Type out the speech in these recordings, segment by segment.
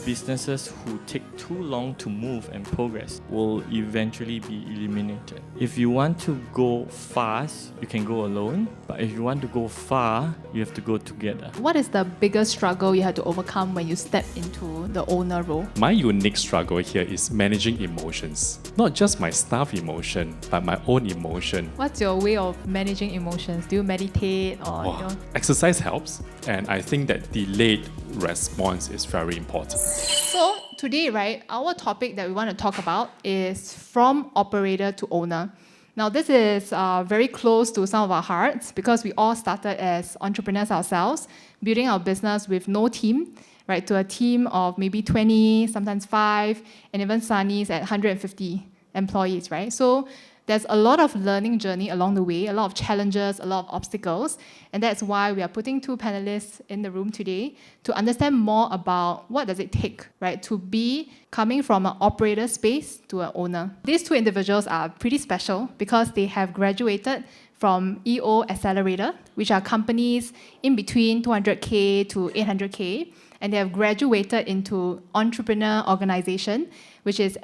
businesses who take too long to move and progress will eventually be eliminated. If you want to go fast, you can go alone, but if you want to go far, you have to go together. What is the biggest struggle you had to overcome when you step into the owner role? My unique struggle here is managing emotions. Not just my staff emotion, but my own emotion. What's your way of managing emotions? Do you meditate or Exercise helps, and I think that delayed response is very important. So today, right, our topic that we want to talk about is from operator to owner. Now, this is very close to some of our hearts because we all started as entrepreneurs ourselves, building our business with no team, right, to a team of maybe 20, sometimes 5, and even Sunny's at 150 employees, right? So there's a lot of learning journey along the way, a lot of challenges, a lot of obstacles, and that's why we are putting 2 panelists in the room today to understand more about what does it take, right, to be coming from an operator space to an owner. These 2 individuals are pretty special because they have graduated from EO Accelerator, which are companies in between 200K to 800K, and they have graduated into Entrepreneur Organization, which is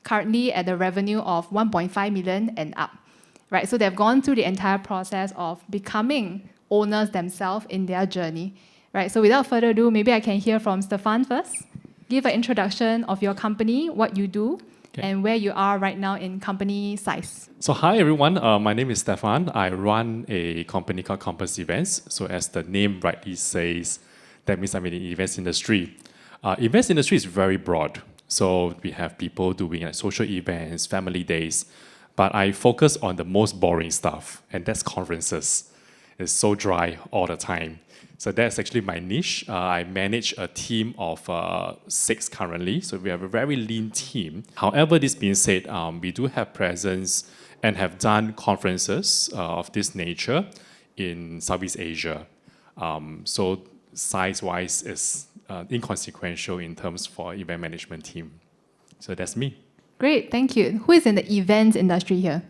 currently at the revenue of 1.5 million and up, right? So they've gone through the entire process of becoming owners themselves in their journey, right? So without further ado, maybe I can hear from Stefan first. Give an introduction of your company, what you do, and where you are right now in company size. So hi everyone, my name is Stefan. I run a company called Compass Events. So as the name rightly says, that means I'm in the events industry. Events industry is very broad. So we have people doing like social events, family days, but I focus on the most boring stuff, and that's conferences. It's so dry all the time. So that's actually my niche. I manage a team of 6 currently, so we have a very lean team. However, this being said, we do have presence and have done conferences of this nature in Southeast Asia. So size-wise is inconsequential in terms for event management team. So that's me. Great, thank you. Who is in the events industry here?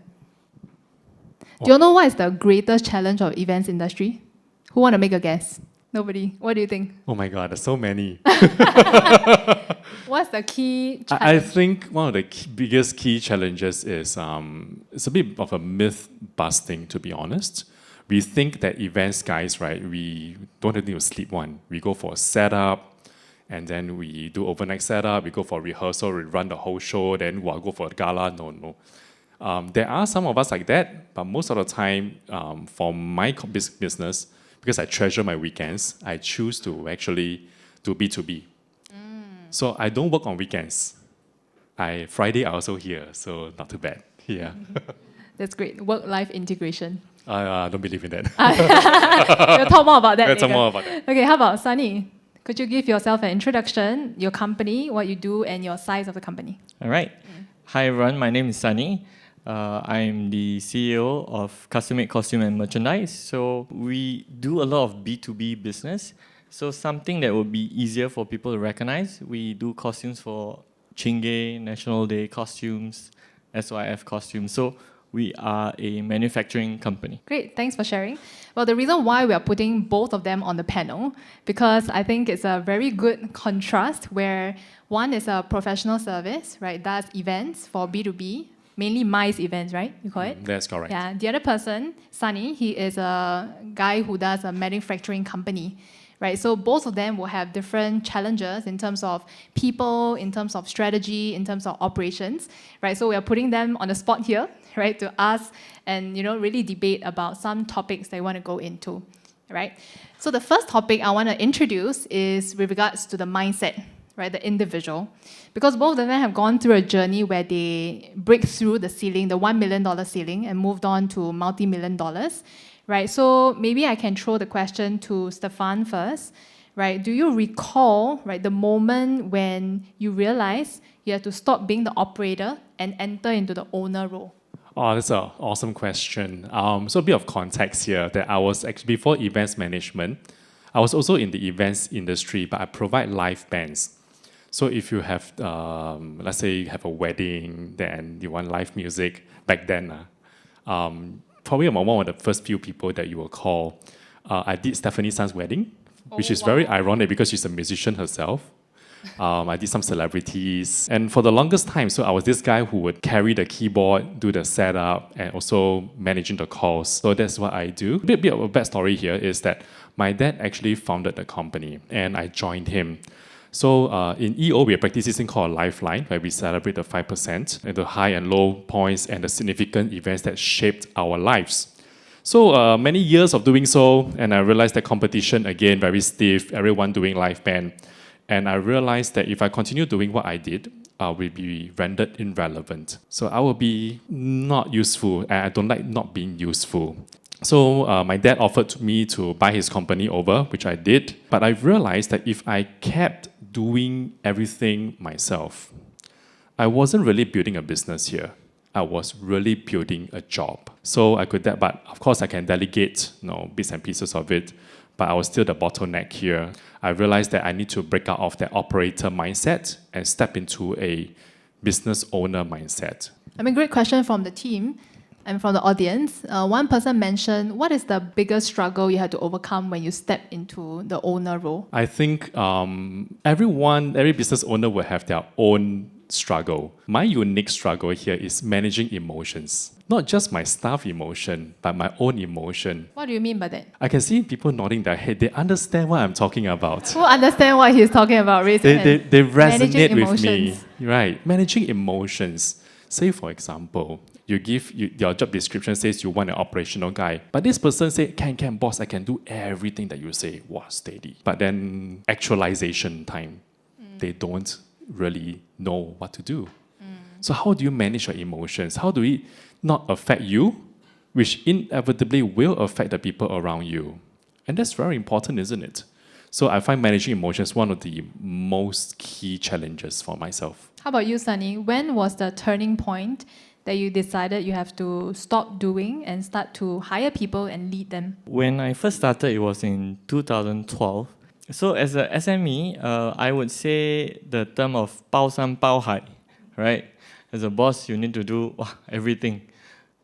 Do you know what is the greatest challenge of events industry? Who want to make a guess? Nobody. What do you think? Oh my God, there's so many. What's the key challenge? I think one of the biggest key challenges is it's a bit of a myth busting, to be honest. We think that events guys, right, we don't need to sleep one. We go for a setup, and then we do overnight setup, we go for rehearsal, we run the whole show, then we'll go for a gala. No. There are some of us like that, but most of the time, for my business, because I treasure my weekends, I choose to actually do B2B. So I don't work on weekends. Friday I also here, so not too bad. Yeah. That's great. Work-life integration. I don't believe in that. We'll talk more about that. Okay, how about Sunny? Could you give yourself an introduction, your company, what you do, and your size of the company? All right. Hi everyone, my name is Sunny. I'm the CEO of Custom Made Costume and Merchandise. So we do a lot of B2B business. So something that would be easier for people to recognize, we do costumes for Chingay, National Day costumes, SYF costumes. So we are a manufacturing company. Great, thanks for sharing. Well, the reason why we are putting both of them on the panel, because I think it's a very good contrast where one is a professional service, right, does events for B2B, mainly MICE events, right, you call it? That's correct. Yeah, the other person, Sunny, he is a guy who does a manufacturing company. Right, so both of them will have different challenges in terms of people, in terms of strategy, in terms of operations, right? So we are putting them on the spot here, right, to ask and really debate about some topics they want to go into, right? So the first topic I want to introduce is with regards to the mindset, right, the individual, because both of them have gone through a journey where they break through the ceiling, the $1 million ceiling, and moved on to multi-million dollars. Right, so maybe I can throw the question to Stefan first. Right, do you recall, right, the moment when you realized you had to stop being the operator and enter into the owner role? Oh, that's an awesome question. So a bit of context here that I was actually before events management, I was also in the events industry, but I provide live bands. So if you have, let's say you have a wedding, then you want live music back then. Probably I'm one of the first few people that you will call. I did Stephanie's son's wedding, which is very ironic because she's a musician herself. I did some celebrities. And for the longest time, so I was this guy who would carry the keyboard, do the setup, and also managing the calls. So that's what I do. A bit of a backstory here is that my dad actually founded the company, and I joined him. So in EO, we practice this thing called a lifeline, where we celebrate the 5% and the high and low points and the significant events that shaped our lives. So many years of doing so, and I realized that competition, again, very stiff, everyone doing live band. And I realized that if I continue doing what I did, I will be rendered irrelevant. So I will be not useful, and I don't like not being useful. So my dad offered me to buy his company over, which I did. But I realized that if I kept doing everything myself, I wasn't really building a business here. I was really building a job. So I could, but of course I can delegate, bits and pieces of it, but I was still the bottleneck here. I realized that I need to break out of that operator mindset and step into a business owner mindset. Great question from the team and from the audience. One person mentioned, what is the biggest struggle you had to overcome when you step into the owner role? I think every business owner will have their own struggle. My unique struggle here is managing emotions. Not just my staff emotion, but my own emotion. What do you mean by that? I can see people nodding their head. They understand what I'm talking about. Who understand what he's talking about? Raise your hand. They resonate Managing with me. emotions. Right. Managing emotions. Say, for example, your job description says you want an operational guy. But this person say, can, boss, I can do everything that you say. Wow, steady. But then actualization time, they don't really know what to do. So how do you manage your emotions? How do it not affect you, which inevitably will affect the people around you? And that's very important, isn't it? So I find managing emotions one of the most key challenges for myself. How about you, Sunny? When was the turning point that you decided you have to stop doing and start to hire people and lead them? When I first started, it was in 2012. So as a SME, I would say the term of 包山包海, right? As a boss, you need to do everything.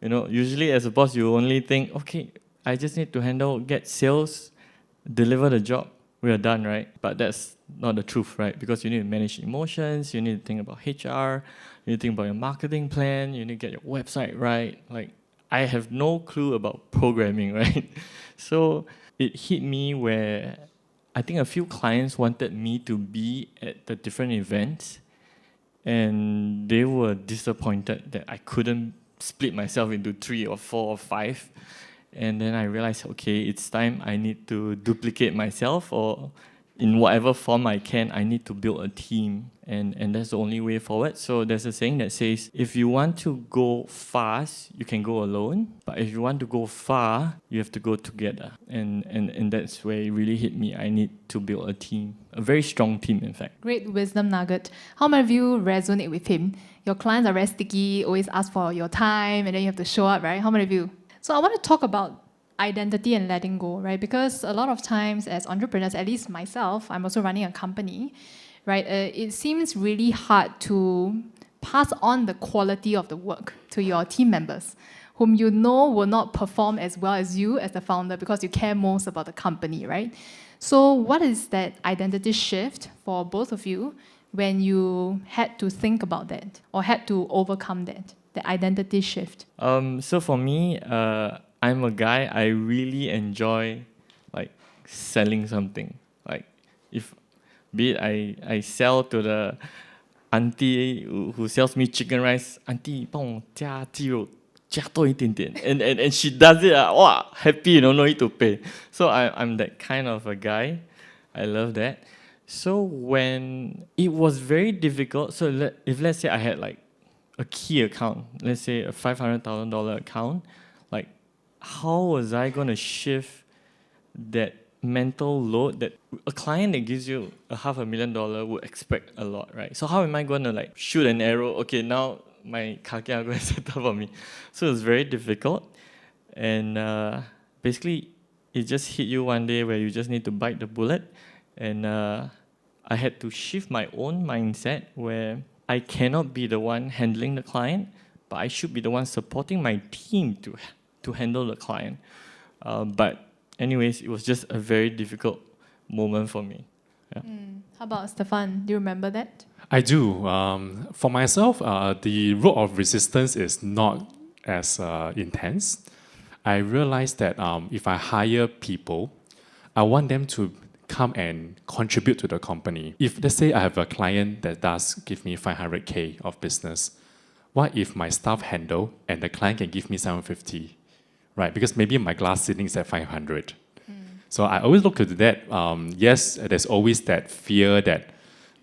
Usually as a boss, you only think, okay, I just need to get sales, deliver the job, we are done, right? But that's not the truth, right? Because you need to manage emotions, you need to think about HR, you need to think about your marketing plan, you need to get your website right. Like, I have no clue about programming, right? So it hit me where I think a few clients wanted me to be at the different events, and they were disappointed that I couldn't split myself into 3 or 4 or 5. And then I realized, okay, it's time I need to duplicate myself, or in whatever form I can, I need to build a team. And that's the only way forward. So there's a saying that says, if you want to go fast, you can go alone. But if you want to go far, you have to go together. And that's where it really hit me. I need to build a team, a very strong team, in fact. Great wisdom nugget. How many of you resonate with him? Your clients are very sticky, always ask for your time, and then you have to show up, right? How many of you? So I want to talk about identity and letting go, right? Because a lot of times as entrepreneurs, at least myself, I'm also running a company, right? It seems really hard to pass on the quality of the work to your team members, whom you know will not perform as well as you as the founder because you care most about the company, right? So what is that identity shift for both of you when you had to think about that or had to overcome that, the identity shift? So for me, I'm a guy, I really enjoy selling something. Be it I sell to the auntie who sells me chicken rice, auntie 帮我加鸡肉加多一点点, and she does it, happy, no need to pay. So I'm that kind of a guy. I love that. So when it was very difficult, so if let's say I had a key account, let's say a $500,000 account, how was I going to shift that mental load that a client that gives you $500,000 would expect a lot, right? So how am I going to shoot an arrow? Okay, now my kake are going to set up for me. So it's very difficult. And basically, it just hit you one day where you just need to bite the bullet. And I had to shift my own mindset where I cannot be the one handling the client, but I should be the one supporting my team to handle the client. But anyways, it was just a very difficult moment for me. How about Stefan? Do you remember that? I do. For myself, the road of resistance is not as intense. I realized that if I hire people, I want them to come and contribute to the company. If, let's say, I have a client that does give me 500K of business, what if my staff handle and the client can give me 750, right? Because maybe my glass ceiling is at 500. So I always look to that. Yes, there's always that fear that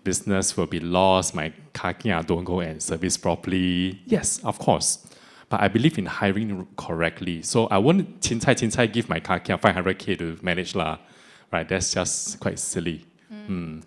business will be lost, my kakia don't go and service properly. Yes, of course. But I believe in hiring correctly. So I won't chin-cai give my kakia 500K to manage lah. Right, that's just quite silly.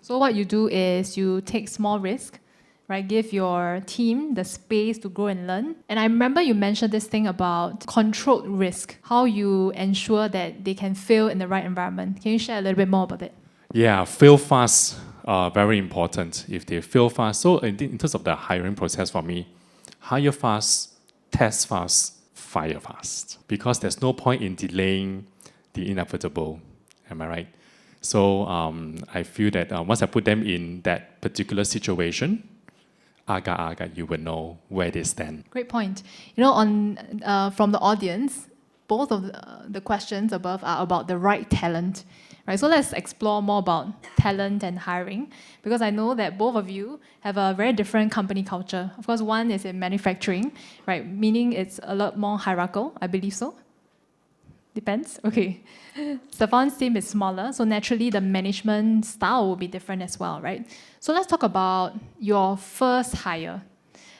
So what you do is you take small risk, right? Give your team the space to grow and learn. And I remember you mentioned this thing about controlled risk, how you ensure that they can fail in the right environment. Can you share a little bit more about it? Yeah, fail fast, very important. If they fail fast, so in terms of the hiring process for me, hire fast, test fast, fire fast. Because there's no point in delaying the inevitable. Am I right? So I feel that once I put them in that particular situation, you will know where they stand. Great point. You know, from the audience, both of the questions above are about the right talent. Right, so let's explore more about talent and hiring, because I know that both of you have a very different company culture. Of course, one is in manufacturing, right, meaning it's a lot more hierarchical, I believe so. Depends? Okay. Stefan's team is smaller, so naturally the management style will be different as well, right? So let's talk about your first hire.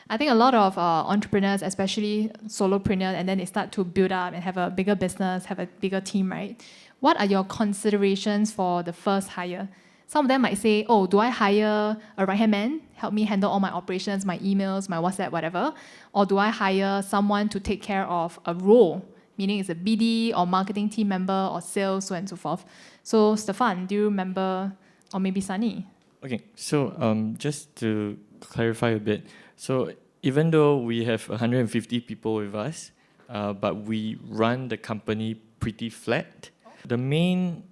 I think a lot of entrepreneurs, especially solopreneurs, and then they start to build up and have a bigger business, have a bigger team, right? What are your considerations for the first hire? Some of them might say, oh, do I hire a right-hand man, help me handle all my operations, my emails, my WhatsApp, whatever? Or do I hire someone to take care of a role, meaning it's a BD or marketing team member or sales, so on and so forth? So Stefan, do you remember, or maybe Sunny? Okay, so just to clarify a bit, so even though we have 150 people with us, but we run the company pretty flat, the main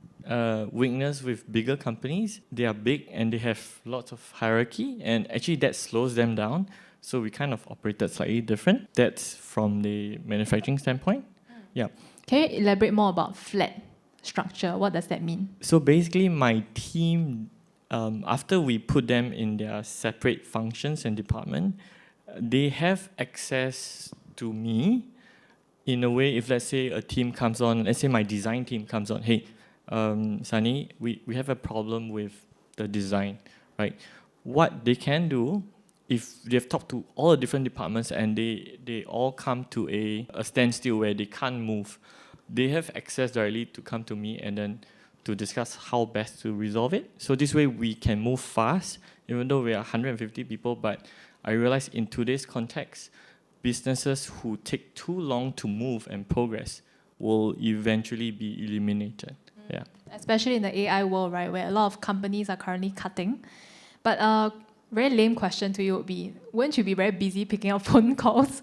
weakness with bigger companies, they are big and they have lots of hierarchy, and actually that slows them down. So we kind of operated slightly different. That's from the manufacturing standpoint. Yeah. Can you elaborate more about flat structure? What does that mean? So basically my team, after we put them in their separate functions and department, they have access to me in a way. If let's say a team comes on, let's say my design team comes on, hey, Sunny, we have a problem with the design, right? What they can do, if they've talked to all the different departments and they all come to a standstill where they can't move, they have access directly to come to me and then to discuss how best to resolve it. So this way we can move fast, even though we are 150 people, but I realize in today's context, businesses who take too long to move and progress will eventually be eliminated. Yeah. Especially in the AI world, right, where a lot of companies are currently cutting. But very lame question to you would be, wouldn't you be very busy picking up phone calls?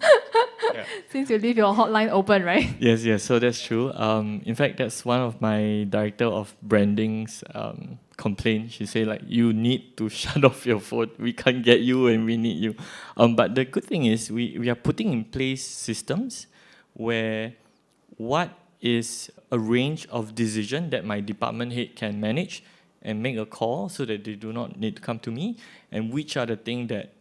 Yeah. Since you leave your hotline open, right? Yes, so that's true. In fact, that's one of my director of branding's complaint. She say like, you need to shut off your phone. We can't get you when we need you. But the good thing is we are putting in place systems where what is a range of decision that my department head can manage and make a call so that they do not need to come to me, and which are the things that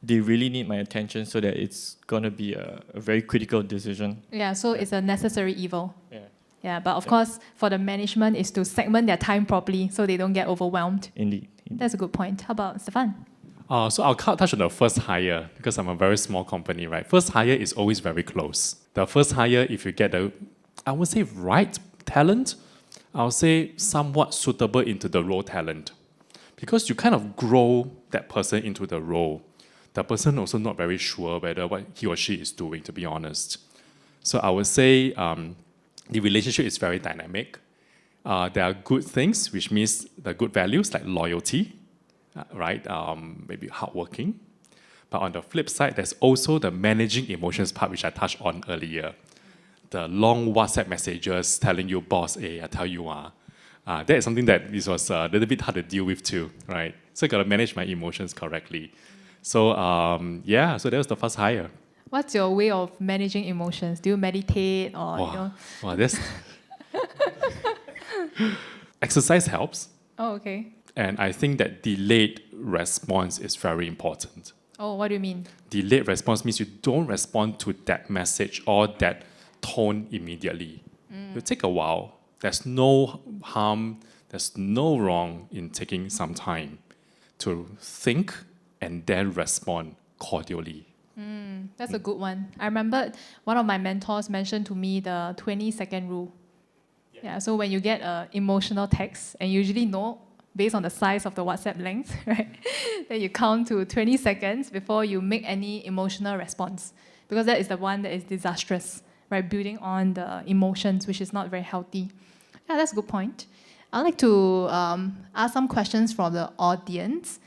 they really need my attention so that it's going to be a very critical decision. Yeah, so it's a necessary evil. Yeah. Yeah, but of course, for the management is to segment their time properly so they don't get overwhelmed. Indeed. That's a good point. How about Stefan? So I'll touch on the first hire because I'm a very small company, right? First hire is always very close. The first hire, if you get the, I would say right talent, I'll say somewhat suitable into the role talent. Because you kind of grow that person into the role. The person also not very sure whether what he or she is doing, to be honest. So I would say the relationship is very dynamic. There are good things, which means the good values like loyalty, right? Maybe hardworking. But on the flip side, there's also the managing emotions part, which I touched on earlier. The long WhatsApp messages telling you, boss, hey, I tell you, That is something that this was a little bit hard to deal with too, right? So I got to manage my emotions correctly. So so that was the first hire. What's your way of managing emotions? Do you meditate or Wow, that's exercise helps, Oh, okay. and I think that delayed response is very important. Oh, what do you mean? Delayed response means you don't respond to that message or that tone immediately. You take a while. There's no harm, there's no wrong in taking some time to think and then respond cordially. That's a good one. I remember one of my mentors mentioned to me the 20-second rule. Yeah, so when you get an emotional text, and you usually know based on the size of the WhatsApp length, right? Then you count to 20 seconds before you make any emotional response. Because that is the one that is disastrous, right? Building on the emotions, which is not very healthy. Yeah, that's a good point. I'd like to ask some questions from the audience.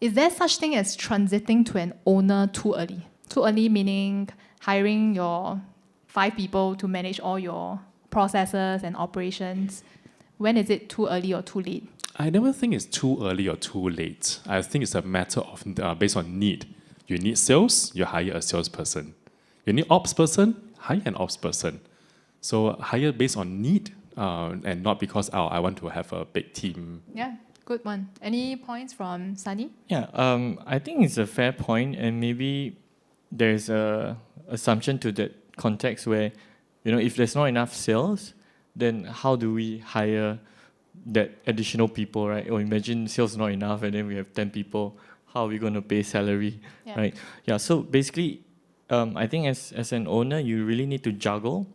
Is there such thing as transiting to an owner too early? Too early meaning hiring your 5 people to manage all your processes and operations. When is it too early or too late? I never think it's too early or too late. I think it's a matter of based on need. You need sales, you hire a salesperson. You need ops person, hire an ops person. So hire based on need and not because I want to have a big team. Yeah, good one. Any points from Sunny? Yeah, I think it's a fair point, and maybe there's a assumption to that context where, if there's not enough sales, then how do we hire that additional people, right? Or imagine sales not enough, and then we have 10 people. How are we going to pay salary, right? Yeah. So basically, I think as an owner, you really need to juggle,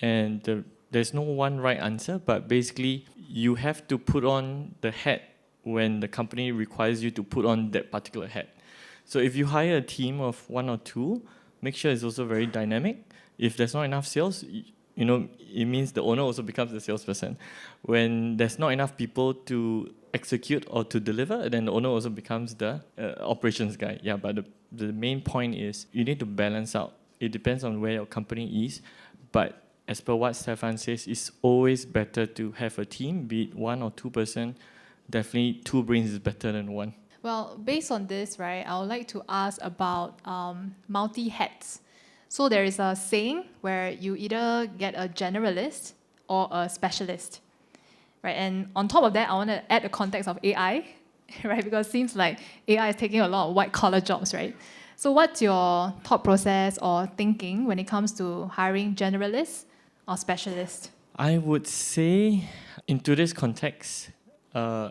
and there's no one right answer. But basically, you have to put on the hat when the company requires you to put on that particular hat. So if you hire a team of 1 or 2, make sure it's also very dynamic. If there's not enough sales, it means the owner also becomes the salesperson. When there's not enough people to execute or to deliver, then the owner also becomes the operations guy. Yeah, but the main point is you need to balance out. It depends on where your company is, but as per what Stefan says, it's always better to have a team, be it 1 or 2 person. Definitely 2 brains is better than 1. Well, based on this, right, I would like to ask about multi-hats. So there is a saying where you either get a generalist or a specialist, right? And on top of that, I want to add the context of AI, right? Because it seems like AI is taking a lot of white-collar jobs, right? So what's your thought process or thinking when it comes to hiring generalists or specialists? I would say in today's context,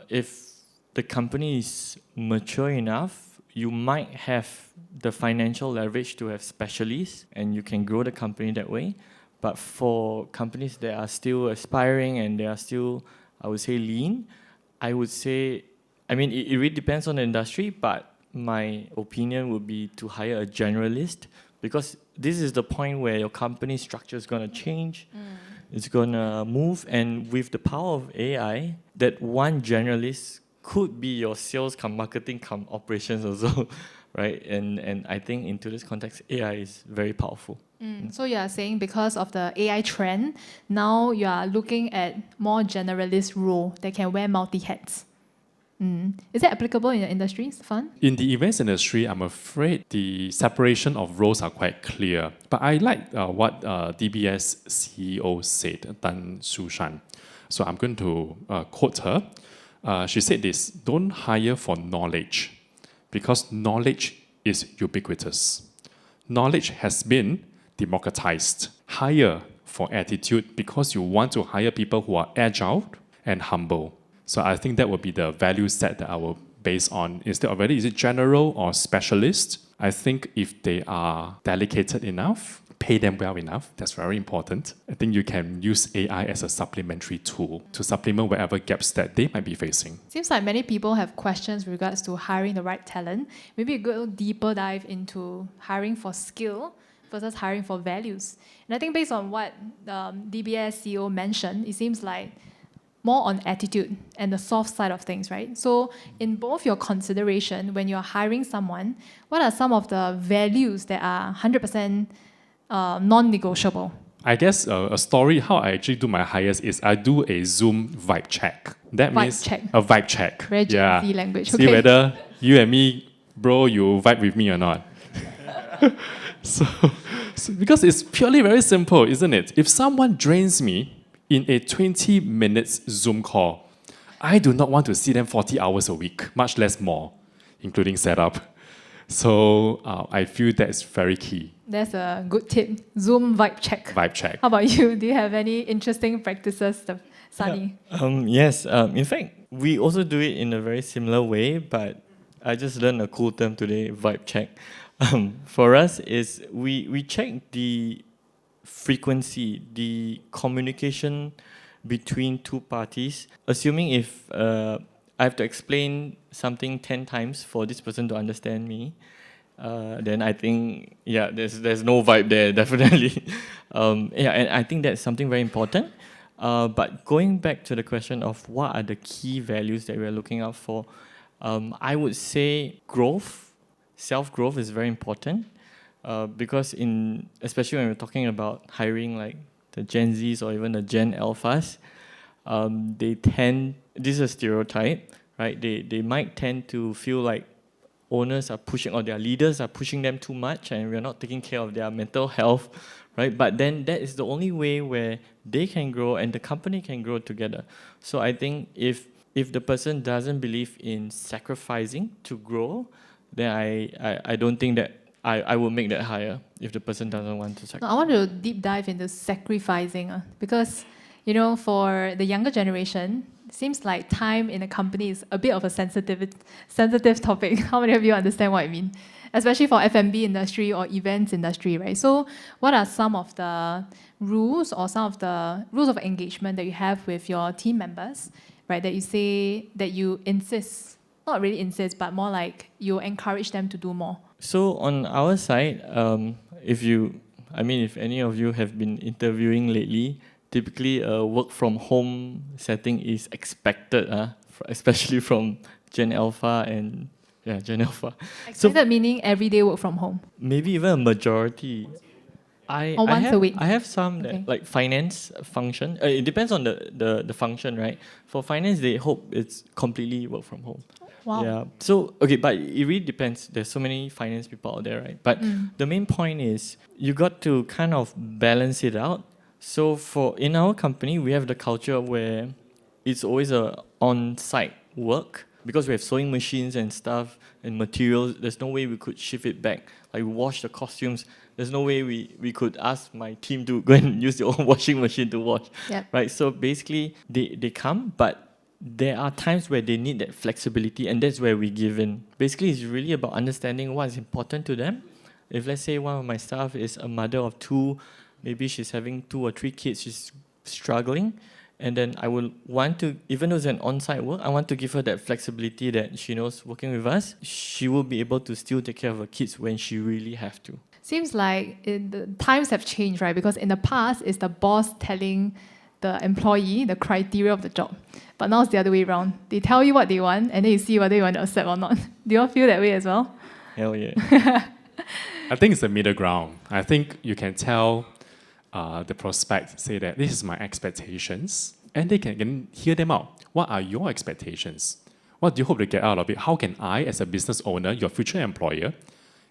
if the company is mature enough, you might have the financial leverage to have specialists and you can grow the company that way. But for companies that are still aspiring and they are still, I would say, lean, I would say, it really depends on the industry, but my opinion would be to hire a generalist, because this is the point where your company structure is going to change. It's going to move, and with the power of AI, that one generalist could be your sales come marketing come operations also, right? And I think in today's context, AI is very powerful. So you are saying because of the AI trend, now you are looking at more generalist role that can wear multi-hats. Is that applicable in the industry, Stefan? In the events industry, I'm afraid the separation of roles are quite clear. But I like what DBS CEO said, Tan Sushan. So I'm going to quote her. She said this: don't hire for knowledge, because knowledge is ubiquitous. Knowledge has been democratized. Hire for attitude, because you want to hire people who are agile and humble. So I think that would be the value set that I will base on. Instead of whether is it general or specialist, I think if they are dedicated enough, pay them well enough, that's very important. I think you can use AI as a supplementary tool to supplement whatever gaps that they might be facing. Seems like many people have questions with regards to hiring the right talent. Maybe a good deeper dive into hiring for skill versus hiring for values. And I think based on what DBS CEO mentioned, it seems like more on attitude and the soft side of things, right? So in both your consideration, when you're hiring someone, what are some of the values that are 100% non-negotiable? I guess a story, how I actually do my hires is I do a Zoom vibe check. That Vibe means check. a vibe check. Very Gen Z language. See Okay. whether you and me, bro, you vibe with me or not. so, because it's purely very simple, isn't it? If someone drains me in a 20 minutes Zoom call, I do not want to see them 40 hours a week, much less more, including setup. So I feel that's very key. That's a good tip. Zoom vibe check. Vibe check. How about you? Do you have any interesting practices, Sunny? Yes. In fact, we also do it in a very similar way, but I just learned a cool term today, vibe check. For us, is we check the frequency, the communication between two parties, assuming if I have to explain something 10 times for this person to understand me, then I think, there's no vibe there, definitely. And I think that's something very important. But going back to the question of what are the key values that we're looking out for, I would say growth, self-growth is very important. Because especially when we're talking about hiring like the Gen Zs or even the Gen Alphas, this is a stereotype, right? They might tend to feel like owners are pushing, or their leaders are pushing them too much, and we're not taking care of their mental health, right? But then that is the only way where they can grow and the company can grow together. So I think if the person doesn't believe in sacrificing to grow, then I don't think that I will make that hire if the person doesn't want to sacrifice. No, I want to deep dive into sacrificing because, for the younger generation, it seems like time in a company is a bit of a sensitive topic. How many of you understand what I mean? Especially for F&B industry or events industry, right? So what are some of the rules or some of the rules of engagement that you have with your team members, right? That you say, that you insist, not really insist, but more like you encourage them to do more? So on our side, if any of you have been interviewing lately, typically a work from home setting is expected, especially from Gen Alpha and Gen Alpha. Expected meaning everyday work from home. Maybe even a majority. Or once a week. I have some that like finance function. It depends on the function, right? For finance, they hope it's completely work from home. Wow. Yeah. So but it really depends. There's so many finance people out there, right? But the main point is you got to kind of balance it out. So in our company, we have the culture where it's always a on-site work because we have sewing machines and stuff and materials. There's no way we could shift it back. Like we wash the costumes. There's no way we could ask my team to go and use their own washing machine to wash. Yep. Right. So basically, they come, but there are times where they need that flexibility, and that's where we give in. Basically, it's really about understanding what is important to them. If let's say one of my staff is a mother of two, maybe she's having 2 or 3 kids, she's struggling, and then I will want to, even though it's an on-site work, I want to give her that flexibility that she knows working with us, she will be able to still take care of her kids when she really have to. Seems like the times have changed, right? Because in the past, it's the boss telling the employee the criteria of the job. But now it's the other way around. They tell you what they want, and then you see whether you want to accept or not. Do you all feel that way as well? Hell yeah. I think it's the middle ground. I think you can tell the prospect, say that this is my expectations, and they can hear them out. What are your expectations? What do you hope to get out of it? How can I, as a business owner, your future employer,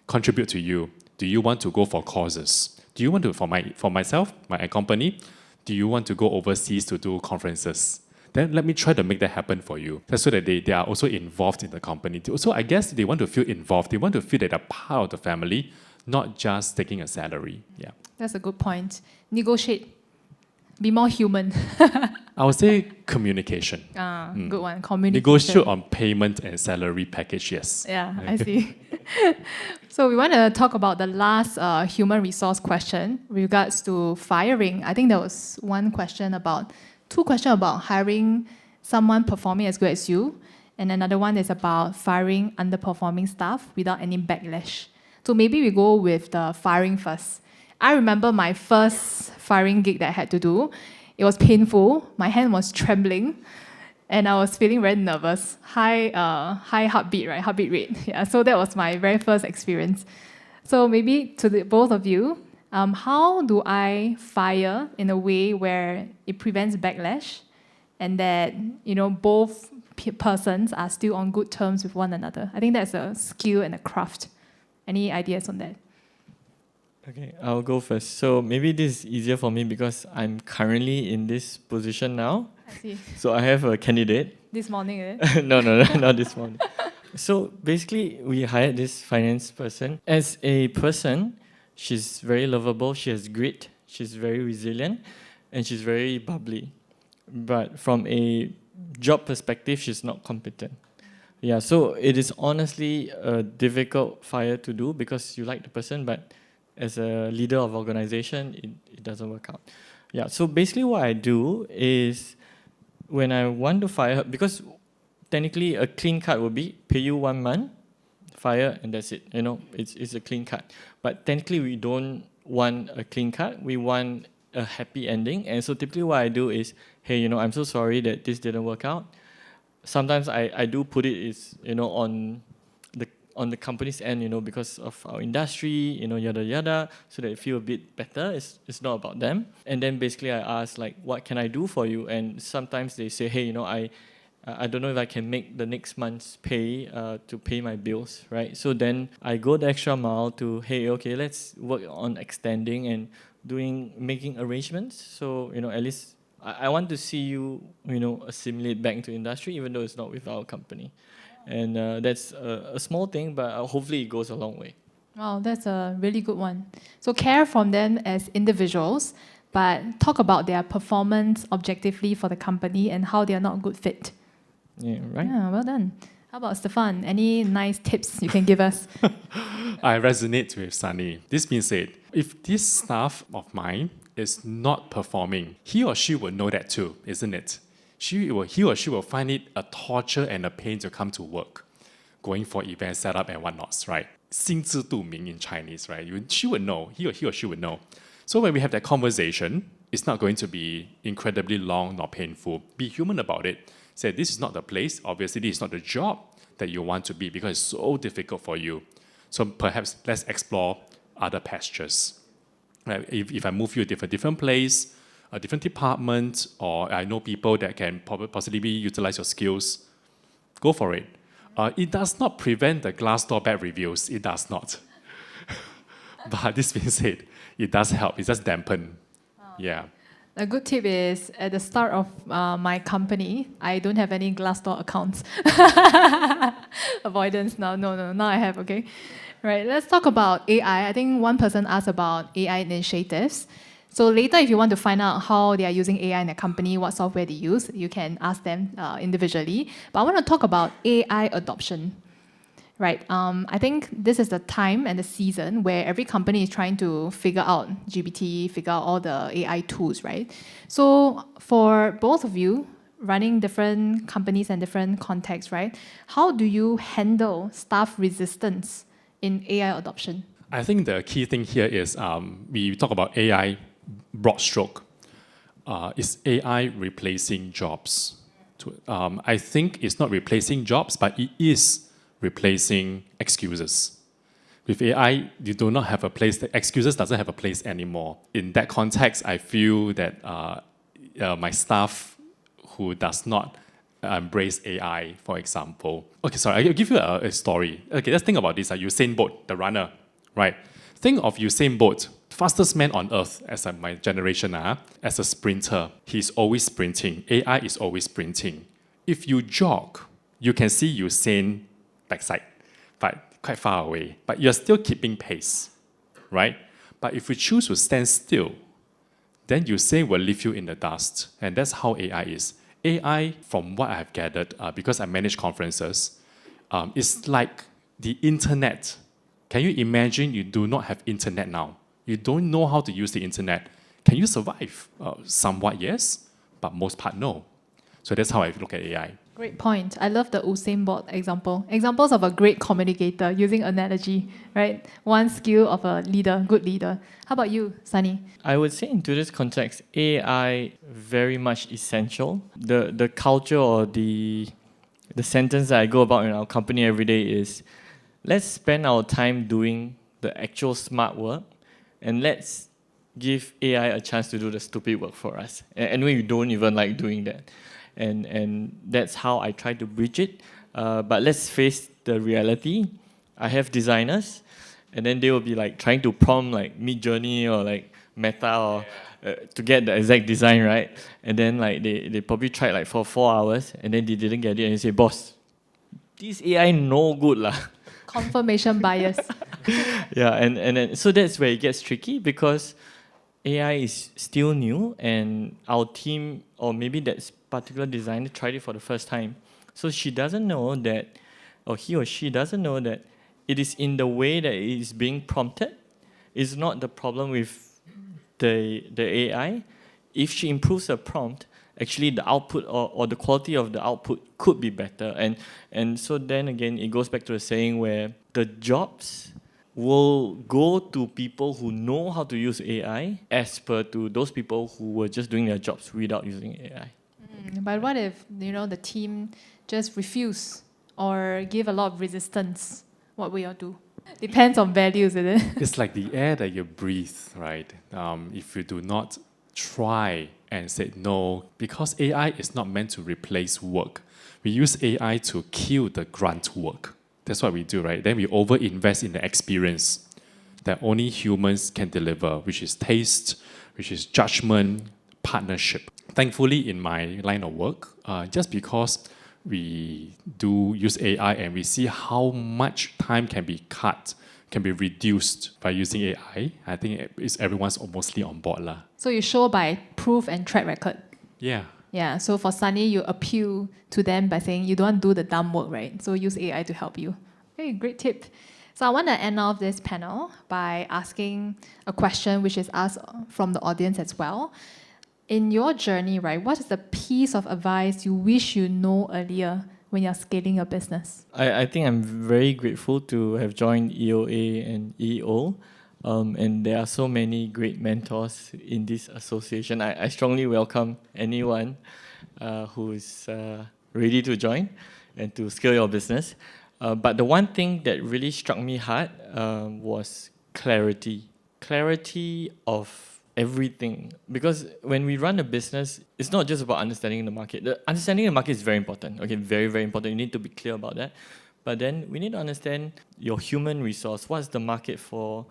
contribute to you? Do you want to go for courses? Do you want to, for myself, my company, do you want to go overseas to do conferences? Then let me try to make that happen for you. That's so that they are also involved in the company. So I guess they want to feel involved. They want to feel that they're part of the family, not just taking a salary. Yeah. That's a good point. Negotiate. Be more human. I would say communication. Good one. Communication. Negotiate on payment and salary package, yes. Yeah, I see. So we want to talk about the last human resource question with regards to firing. I think there was two questions about hiring someone performing as good as you, and another one is about firing underperforming staff without any backlash. So maybe we go with the firing first. I remember my first firing gig that I had to do. It was painful. My hand was trembling, and I was feeling very nervous. High heartbeat, right? Heartbeat rate. Yeah. So that was my very first experience. So maybe to the both of you, How do I fire in a way where it prevents backlash and that both persons are still on good terms with one another? I think that's a skill and a craft. Any ideas on that? Okay, I'll go first. So maybe this is easier for me because I'm currently in this position now. I see. So I have a candidate. This morning, is it? No, not this morning. So basically, we hired this finance person. As a person, she's very lovable, she has grit, she's very resilient, and she's very bubbly. But from a job perspective, she's not competent. Yeah, so it is honestly a difficult fire to do because you like the person, but as a leader of organization, it doesn't work out. Yeah, so basically what I do is when I want to fire her, because technically a clean cut would be pay you 1 month, fire, and that's it. It's a clean cut. But technically we don't want a clean cut, we want a happy ending. And so typically what I do is, hey, I'm so sorry that this didn't work out. Sometimes I do put it on the company's end, because of our industry, yada yada, so that they feel a bit better. It's not about them. And then basically I ask like, what can I do for you? And sometimes they say, hey, I don't know if I can make the next month's pay to pay my bills, right? So then I go the extra mile to, hey, okay, let's work on extending and making arrangements. So at least I want to see you, assimilate back into industry, even though it's not with our company. And that's a small thing, but hopefully it goes a long way. Wow, that's a really good one. So care from them as individuals, but talk about their performance objectively for the company and how they are not a good fit. Yeah, right? Yeah, well done. How about Stefan? Any nice tips you can give us? I resonate with Sunny. This being said, if this staff of mine is not performing, he or she will know that too, isn't it? He or she will find it a torture and a pain to come to work, going for event setup and whatnots, right? 心知肚明 in Chinese, right? She would know, he or she would know. So when we have that conversation, it's not going to be incredibly long nor painful. Be human about it. Say, this is not the place, obviously this is not the job that you want to be because it's so difficult for you. So perhaps let's explore other pastures. Right? If I move you to a different place, a different department, or I know people that can possibly utilize your skills, go for it. It does not prevent the Glassdoor bad reviews. It does not. But this being said, it does help. It does dampen. Yeah. A good tip is at the start of my company, I don't have any Glassdoor accounts. Avoidance now. No, now I have, okay? Right, let's talk about AI. I think one person asked about AI initiatives. So later, if you want to find out how they are using AI in a company, what software they use, you can ask them individually. But I want to talk about AI adoption. Right, I think this is the time and the season where every company is trying to figure out GPT, figure out all the AI tools, right? So for both of you, running different companies and different contexts, right? How do you handle staff resistance in AI adoption? I think the key thing here is we talk about AI broad stroke. Is AI replacing jobs? I think it's not replacing jobs, but it is replacing excuses. With AI, you do not have a place, the excuses doesn't have a place anymore. In that context, I feel that my staff who does not embrace AI, for example. Okay, sorry, I'll give you a story. Okay, let's think about this. Usain Bolt, the runner, right? Think of Usain Bolt, fastest man on earth as my generation, as a sprinter. He's always sprinting. AI is always sprinting. If you jog, you can see Usain backside, but quite far away. But you're still keeping pace, right? But if you choose to stand still, then Usain will leave you in the dust. And that's how AI is. AI, from what I've gathered, because I manage conferences, is like the internet. Can you imagine you do not have internet now? You don't know how to use the internet. Can you survive? Somewhat yes, but most part no. So that's how I look at AI. Great point. I love the Usain Bolt example. Examples of a great communicator using analogy, right? One skill of a leader, good leader. How about you, Sunny? I would say in today's context, AI very much essential. The culture or the sentence that I go about in our company every day is, let's spend our time doing the actual smart work and let's give AI a chance to do the stupid work for us. And we don't even like doing that. And that's how I try to bridge it. But let's face the reality. I have designers, and then they will be like trying to prompt like Midjourney or like Meta or to get the exact design right. And then like they probably tried like for 4 hours, and then they didn't get it, and you say, boss, this AI no good lah. Confirmation bias. Yeah, and then, so that's where it gets tricky, because AI is still new, and our team, or maybe that particular designer, tried it for the first time. So she doesn't know that, or he or she doesn't know that it is in the way that it is being prompted. It's not the problem with the AI. If she improves her prompt, actually the output or the quality of the output could be better. And so then again, it goes back to the saying where the jobs will go to people who know how to use AI as per to those people who were just doing their jobs without using AI. But what if, the team just refuse or give a lot of resistance? What will you do? Depends on values, isn't it? It's like the air that you breathe, right? If you do not try and say no, because AI is not meant to replace work. We use AI to kill the grunt work. That's what we do, right? Then we over-invest in the experience that only humans can deliver, which is taste, which is judgment, partnership. Thankfully, in my line of work, just because we do use AI and we see how much time can be cut, can be reduced by using AI, I think everyone's mostly on board lah. So you show by proof and track record. Yeah. Yeah, so for Sunny, you appeal to them by saying you don't want to do the dumb work, right? So use AI to help you. Okay, great tip. So I want to end off this panel by asking a question which is asked from the audience as well. In your journey, right, what is the piece of advice you wish you know earlier when you're scaling your business? I think I'm very grateful to have joined EOA and EO. And there are so many great mentors in this association. I strongly welcome anyone who is ready to join and to scale your business. But the one thing that really struck me hard was clarity. Clarity of everything. Because when we run a business, it's not just about understanding the market. The understanding the market is very important. Okay, very, very important. You need to be clear about that. But then we need to understand your human resource. What's the market for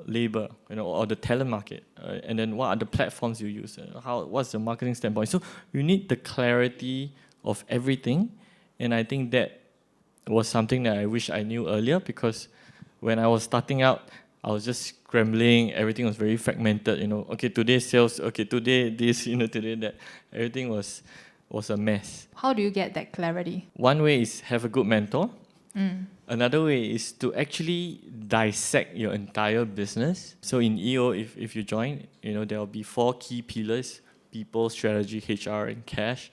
labor, or the talent market, and then what are the platforms you use, what's the marketing standpoint. So you need the clarity of everything, and I think that was something that I wish I knew earlier, because when I was starting out, I was just scrambling. Everything was very fragmented. Okay, today sales. Okay, today this. Today that. Everything was a mess. How do you get that clarity? One way is have a good mentor. Another way is to actually dissect your entire business. So in EO, if you join, there will be 4 key pillars: people, strategy, HR, and cash.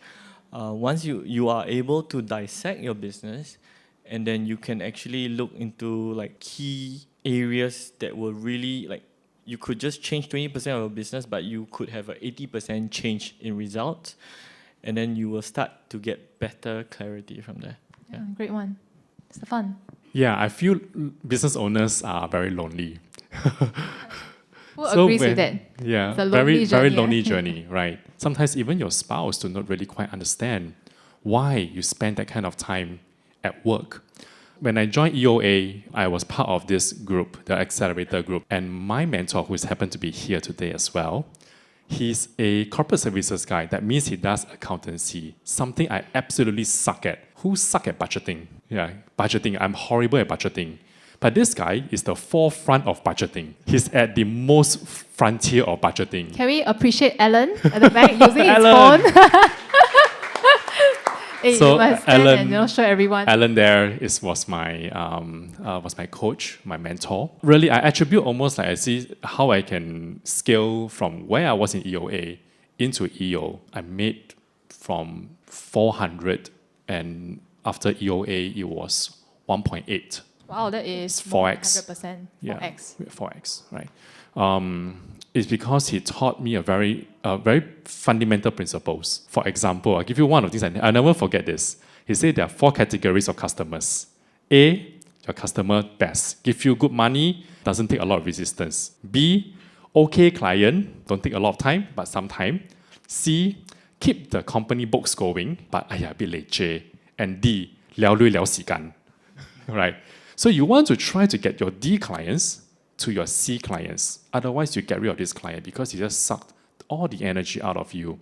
Once you are able to dissect your business, and then you can actually look into like key areas that will really, like, you could just change 20% of your business, but you could have an 80% change in results, and then you will start to get better clarity from there. Yeah, great one. Stefan. Yeah, I feel business owners are very lonely. Who agrees with that? Yeah, it's a very journey, lonely journey, right? Sometimes even your spouse do not really quite understand why you spend that kind of time at work. When I joined EOA, I was part of this group, the accelerator group, and my mentor, who happened to be here today as well, he's a corporate services guy. That means he does accountancy, something I absolutely suck at. Who suck at budgeting? Yeah, budgeting. I'm horrible at budgeting. But this guy is the forefront of budgeting. He's at the most frontier of budgeting. Can we appreciate Alan at the back using his phone? Hey, So you must stand Alan- and show everyone. Alan there was my coach, my mentor. Really, I attribute almost like I see how I can scale from where I was in EOA into EO. I made from 400, and after EOA it was 1.8. Wow, that is 4x. 100%. 4x. Yeah, 4x, right? It's because he taught me a very fundamental principles. For example, I'll give you one of these. I'll never forget this. He said there are 4 categories of customers. A, your customer best. Give you good money, doesn't take a lot of resistance. B, Okay client, don't take a lot of time, but some time. C, keep the company books going, but a bit leceh. And D, 聊累聊時間. Right? So you want to try to get your D clients to your C clients. Otherwise, you get rid of this client because he just sucked all the energy out of you.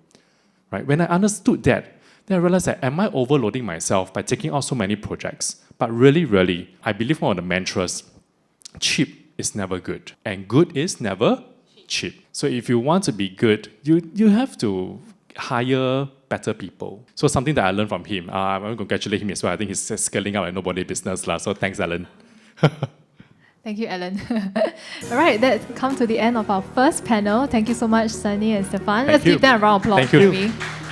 Right? When I understood that, then I realized that am I overloading myself by taking on so many projects? But really, I believe one of the mantras, cheap is never good, and good is never cheap. So if you want to be good, you have to hire better people. So something that I learned from him, I want to congratulate him as well. I think he's scaling out like nobody business. So thanks, Alan. Thank you, Alan. All right, that's come to the end of our first panel. Thank you so much, Sunny and Stefan. Let's give them a round of applause Thank you. for me.